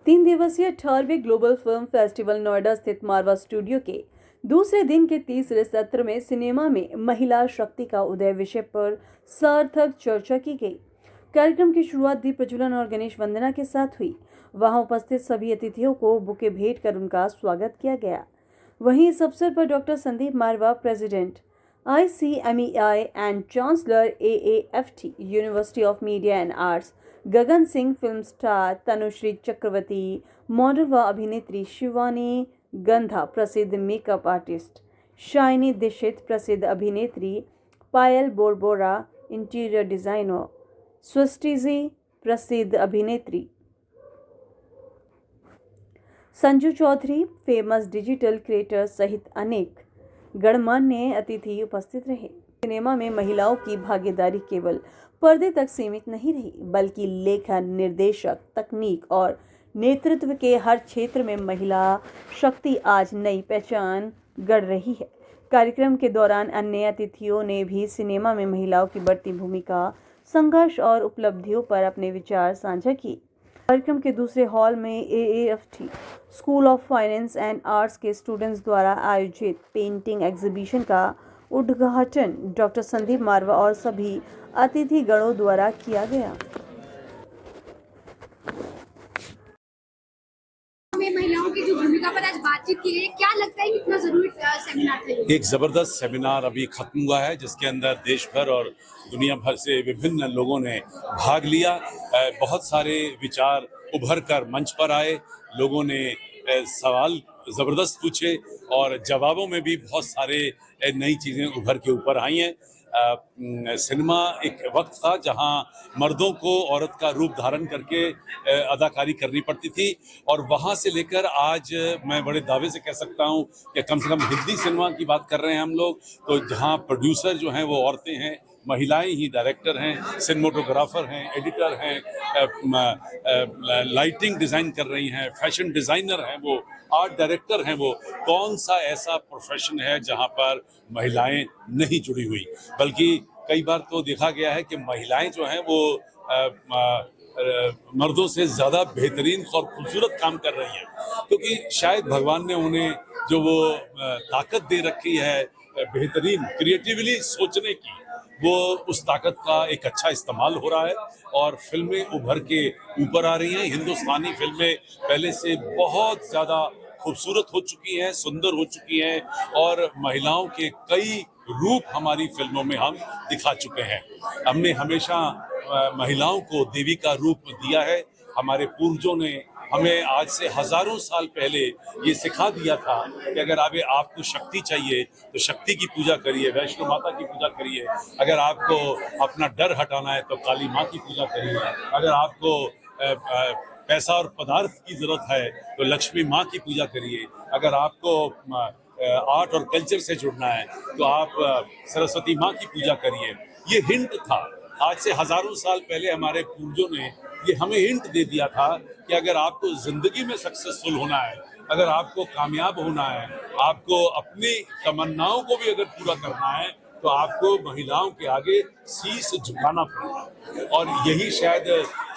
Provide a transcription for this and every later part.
3 दिवसीय 18वें global film festival Noida स्थित मारवा studio के दूसरे दिन के तीसरे सत्र में सिनेमा में महिला शक्ति का उदय विषय पर सार्थक चर्चा की गई। कार्यक्रम की शुरुआत दीप प्रज्वलन और गणेश वंदना के साथ हुई। वहां उपस्थित सभी अतिथियों को बुके भेंट कर उनका स्वागत किया गया। वहीं इस अवसर पर doctor Sandeep Marwah, president ICMEI and chancellor AAFT university of media and arts, Gagan Singh, film star Tanushree Chakraborty, model व अभिनेत्री शिवानी गंधा, प्रसिद्ध मेकअप आर्टिस्ट शाइनी दीक्षित, प्रसिद्ध अभिनेत्री पायल बोरबोरा, इंटीरियर डिजाइनर स्वस्तिजी, प्रसिद्ध अभिनेत्री Sanju Chaudhary, famous digital creator सहित अनेक गणमान्य अतिथि उपस्थित रहे। सिनेमा में महिलाओं की भागीदारी केवल पर्दे तक सीमित नहीं रही, बल्कि लेखन, निर्देशक, तकनीक और नेतृत्व के हर क्षेत्र में महिला शक्ति आज नई पहचान गढ़ रही है। कार्यक्रम के दौरान अन्य अतिथियों ने भी सिनेमा में महिलाओं की बढ़ती भूमिका, संघर्ष और उपलब्धियों पर अपने विचार साझा किए। कार्यक्रम के दूसरे हॉल में AAFT school of finance and arts के स्टूडेंट्स द्वारा आयोजित पेंटिंग एग्जीबिशन का उद्घाटन डॉक्टर संदीप मारवा और सभी अतिथि गणों द्वारा किया गया। महिलाओं की जो भूमिका पर आज बातचीत की गई, क्या लगता है कितना जरूरी सेमिनार था? एक जबरदस्त सेमिनार अभी खत्म हुआ है, जिसके अंदर देश भर और दुनिया भर से विभिन्न लोगों ने भाग लिया। बहुत सारे विचार उभर कर मंच पर आए। लोगों ने सवाल जबरदस्त पूछे और जवाबों में भी बहुत सारे नई चीजें उभर के ऊपर आई हैं। सिनेमा एक वक्त था जहां मर्दों को औरत का रूप धारण करके अदाकारी करनी पड़ती थी, और वहां से लेकर आज मैं बड़े दावे से कह सकता हूं कि कम से कम हिंदी सिनेमा की बात कर रहे हैं हम लोग, तो जहां प्रोड्यूसर जो हैं वो औरतें हैं, महिलाएं ही डायरेक्टर हैं, सिनेमेटोग्राफर हैं, एडिटर हैं, लाइटिंग डिज़ाइन कर रही हैं, फैशन डिज़ाइनर हैं, वो आर्ट डायरेक्टर हैं। वो कौन सा ऐसा प्रोफेशन है जहां पर महिलाएं नहीं जुड़ी हुई? बल्कि कई बार तो देखा गया है कि महिलाएं जो हैं वो मर्दों से ज़्यादा बेहतरीन और खूबसूरत काम कर रही हैं, क्योंकि शायद भगवान ने उन्हें जो वो ताकत दे रखी है बेहतरीन क्रिएटिवली सोचने की, वो उस ताकत का एक अच्छा इस्तेमाल हो रहा है और फिल्में उभर के ऊपर आ रही हैं। हिंदुस्तानी फिल्में पहले से बहुत ज़्यादा खूबसूरत हो चुकी हैं, सुंदर हो चुकी हैं, और महिलाओं के कई रूप हमारी फिल्मों में हम दिखा चुके हैं। हमने हमेशा महिलाओं को देवी का रूप दिया है। हमारे पूर्वजों ने हमें आज से हजारों साल पहले ये सिखा दिया था कि अगर आपको शक्ति चाहिए तो शक्ति की पूजा करिए, वैष्णो माता की पूजा करिए। अगर आपको अपना डर हटाना है तो काली माँ की पूजा करिए। अगर आपको पैसा और पदार्थ की जरूरत है तो लक्ष्मी माँ की पूजा करिए। अगर आपको आर्ट और कल्चर से जुड़ना है तो आप सरस्वती माँ की पूजा करिए। ये हिंट था। आज से हजारों साल पहले हमारे पूर्वजों ने ये हमें हिंट दे दिया था कि अगर आपको जिंदगी में सक्सेसफुल होना है, अगर आपको कामयाब होना है, आपको अपनी तमन्नाओं को भी अगर पूरा करना है, तो आपको महिलाओं के आगे शीश झुकाना पड़ेगा। और यही शायद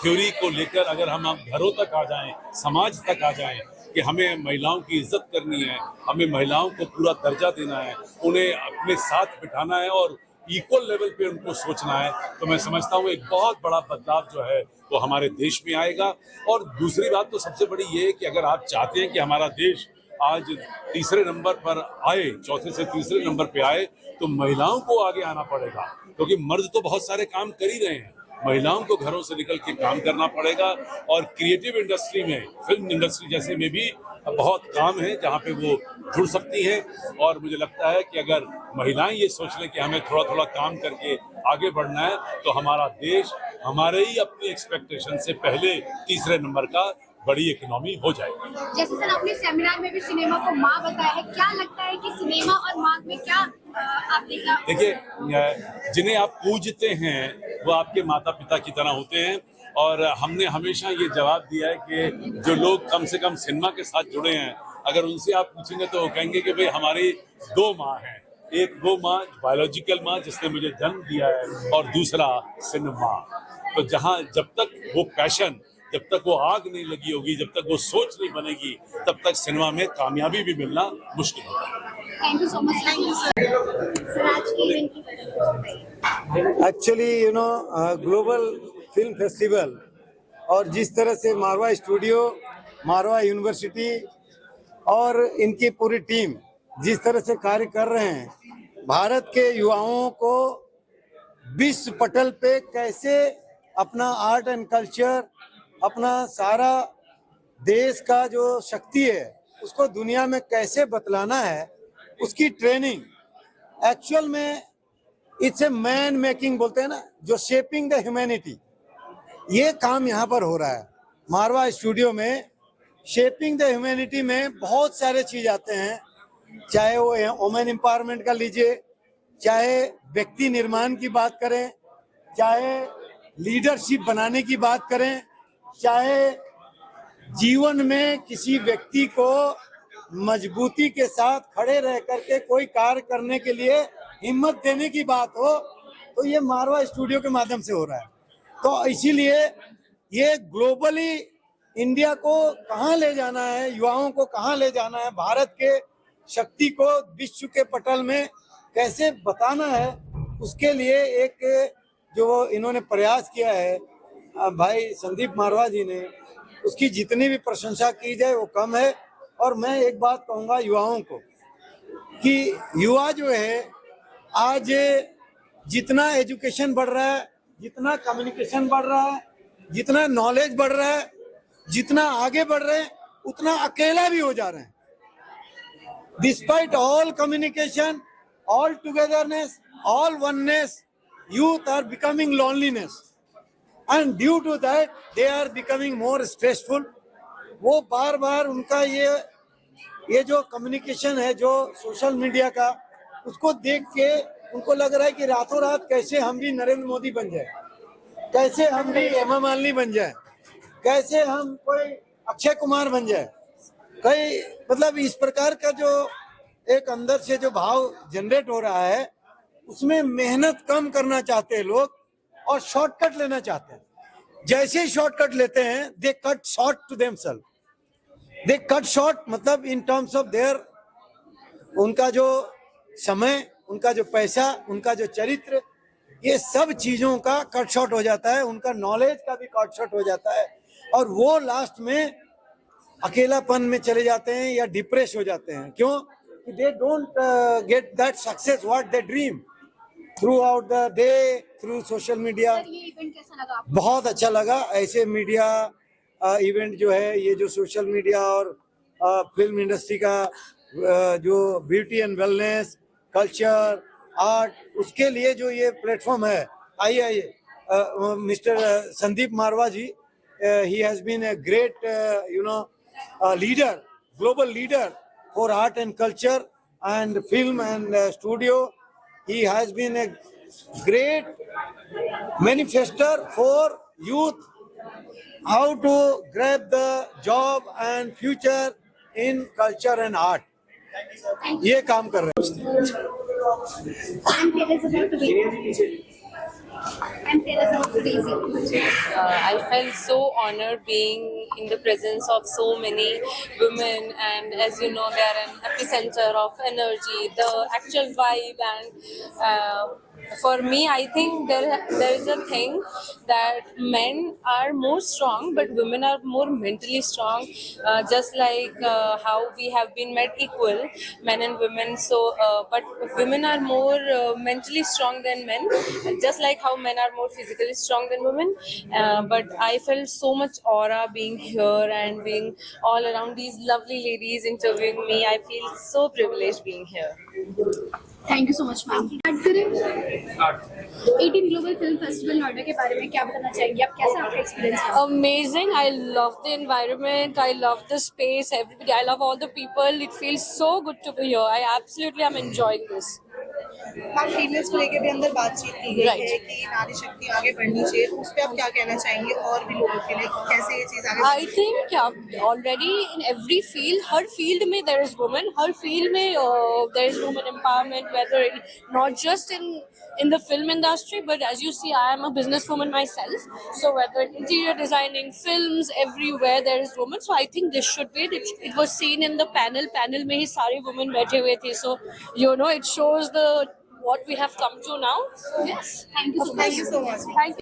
थ्योरी को लेकर अगर हम घरों तक आ जाएं, समाज तक आ जाएं कि हमें महिलाओं की इज्जत करनी है, हमें महिलाओं को पूरा दर्जा देना है, उन्हें अपने साथ बिठाना है और इक्वल लेवल पे उनको सोचना है, तो मैं समझता हूँ एक बहुत बड़ा बदलाव जो है वो हमारे देश में आएगा। और दूसरी बात तो सबसे बड़ी ये है कि अगर आप चाहते हैं कि हमारा देश आज तीसरे नंबर पर आए, चौथे से तीसरे नंबर पे आए, तो महिलाओं को आगे आना पड़ेगा, क्योंकि मर्द तो बहुत सारे काम कर ही रहे हैं। महिलाओं को घरों से निकल के काम करना पड़ेगा, और क्रिएटिव इंडस्ट्री में, फिल्म इंडस्ट्री जैसे में भी बहुत काम है जहाँ पे वो जुड़ सकती हैं। और मुझे लगता है कि अगर महिलाएं ये सोच लें कि हमें थोड़ा थोड़ा काम करके आगे बढ़ना है, तो हमारा देश हमारे ही अपनी एक्सपेक्टेशन से पहले तीसरे नंबर का बड़ी इकोनॉमी हो जाएगी। जैसे सर आपने सेमिनार में भी सिनेमा को माँ बताया है, क्या लगता है कि सिनेमा और माँ में क्या आप देखिए, जिन्हें आप पूजते हैं वो आपके माता पिता की तरह होते हैं, और हमने हमेशा ये जवाब दिया है कि जो लोग कम से कम सिनेमा के साथ जुड़े हैं, अगर उनसे आप पूछेंगे तो वो कहेंगे कि भाई हमारी दो माँ हैं। एक वो माँ, बायोलॉजिकल माँ जिसने मुझे जन्म दिया है, और दूसरा सिनेमा। तो जब तक वो पैशन, जब तक वो आग नहीं लगी होगी, जब तक वो सोच नहीं बनेगी, तब तक सिनेमा में कामयाबी भी मिलना मुश्किल होगा। Thank you so much. Thank you sir. आज के इवेंट की बताइए। एक्चुअली ग्लोबल फिल्म फेस्टिवल और जिस तरह से मारवा स्टूडियो, मारवा यूनिवर्सिटी और इनकी पूरी टीम जिस तरह से कार्य कर रहे हैं, भारत के युवाओं को विश्व पटल पे कैसे अपना आर्ट एंड कल्चर, अपना सारा देश का जो शक्ति है उसको दुनिया में कैसे बतलाना है, उसकी ट्रेनिंग एक्चुअल में इट्स ए मैन मेकिंग बोलते हैं ना, जो शेपिंग द ह्यूमैनिटी, ये काम यहाँ पर हो रहा है मारवा स्टूडियो में। शेपिंग द ह्यूमैनिटी में बहुत सारे चीज आते हैं, चाहे वो वुमेन एम्पावरमेंट का लीजिए, चाहे व्यक्ति निर्माण की बात करें, चाहे लीडरशिप बनाने की बात करें, चाहे जीवन में किसी व्यक्ति को मजबूती के साथ खड़े रह करके कोई कार्य करने के लिए हिम्मत देने की बात हो, तो ये मारवा स्टूडियो के माध्यम से हो रहा है। तो इसीलिए ये ग्लोबली इंडिया को कहाँ ले जाना है, युवाओं को कहाँ ले जाना है, भारत के शक्ति को विश्व के पटल में कैसे बताना है, उसके लिए एक जो इन्होंने प्रयास किया है भाई संदीप मारवा जी ने, उसकी जितनी भी प्रशंसा की जाए वो कम है। और मैं एक बात कहूँगा युवाओं को कि युवा जो है आज जितना एजुकेशन बढ़ रहा है, जितना कम्युनिकेशन बढ़ रहा है, जितना नॉलेज बढ़ रहा है, जितना आगे बढ़ रहे हैं, उतना अकेला भी हो जा रहे हैं। Despite all communication, all togetherness, all oneness, youth are becoming loneliness, and due to that they are becoming more stressful. वो बार बार उनका ये जो कम्युनिकेशन है, जो सोशल मीडिया का, उसको देख के उनको लग रहा है कि रातों रात कैसे हम भी नरेंद्र मोदी बन जाए, कैसे हम भी हेमा मालिनी बन जाए, कैसे हम कोई अक्षय कुमार बन जाए, कई मतलब इस प्रकार का जो एक अंदर से जो भाव जनरेट हो रहा है, उसमें मेहनत कम करना चाहते हैं लोग और शॉर्टकट लेना चाहते हैं। जैसे ही शॉर्टकट लेते हैं, they cut short to themselves, they cut short मतलब इन टर्म्स ऑफ देयर, उनका जो समय, उनका जो पैसा, उनका जो चरित्र, ये सब चीजों का कट शॉर्ट हो जाता है, उनका नॉलेज का भी कट शॉर्ट हो जाता है, और वो लास्ट में अकेलापन में चले जाते हैं या डिप्रेस हो जाते हैं। क्यों? They don't get that success what they dream throughout the day through social media. Sir ये इवेंट कैसा लगा आपको? बहुत अच्छा लगा। ऐसे मीडिया इवेंट जो है, ये जो सोशल मीडिया और फिल्म इंडस्ट्री का जो beauty and wellness, culture, art, उसके लिए जो ये प्लेटफॉर्म है, आइए mister Sandeep Marwah ji, he has been a great leader, global leader for art and culture and film and studio. He has been a great manifester for youth, how to grab the job and future in culture and art. ये काम कर रहे हैं। I'm Teresa about today's event. I felt so honored being in the presence of so many women, and as you know, they are an epicenter of energy, the actual vibe, and for me, I think there is a thing that men are more strong, but women are more mentally strong. Just like how we have been made equal, men and women. So, but women are more mentally strong than men. Just like how men are more physically strong than women. But I felt so much aura being here and being all around these lovely ladies interviewing me. I feel so privileged being here. Thank you so much ma'am. बात करें 18 global film festival Noida के बारे में, क्या बताना चाहेंगे आप? कैसा आपका एक्सपीरियंस है? Amazing. I love the environment. I love the space. Everybody. I love all the people. It feels so good to be here. I absolutely am enjoying this. हम फीमेल्स को लेकर भी अंदर बातचीत की गई Right. है कि नारी शक्ति आगे बढ़नी चाहिए, तो उस पर आप क्या कहना चाहेंगे और भी लोगों के लिए कैसे ये चीज़ आगे I think already in every field, her field में there is women, her field में there is women empowerment, whether not just in the film industry, but as you see, I am a businesswoman myself. So whether in interior designing, films, everywhere there is women. So I think this should be. It was seen in the panel. Panel में ही सारी women बैठे हुए थे. So it shows what we have come to now. So yes. Thank you so much. Thank you so much. Thank you.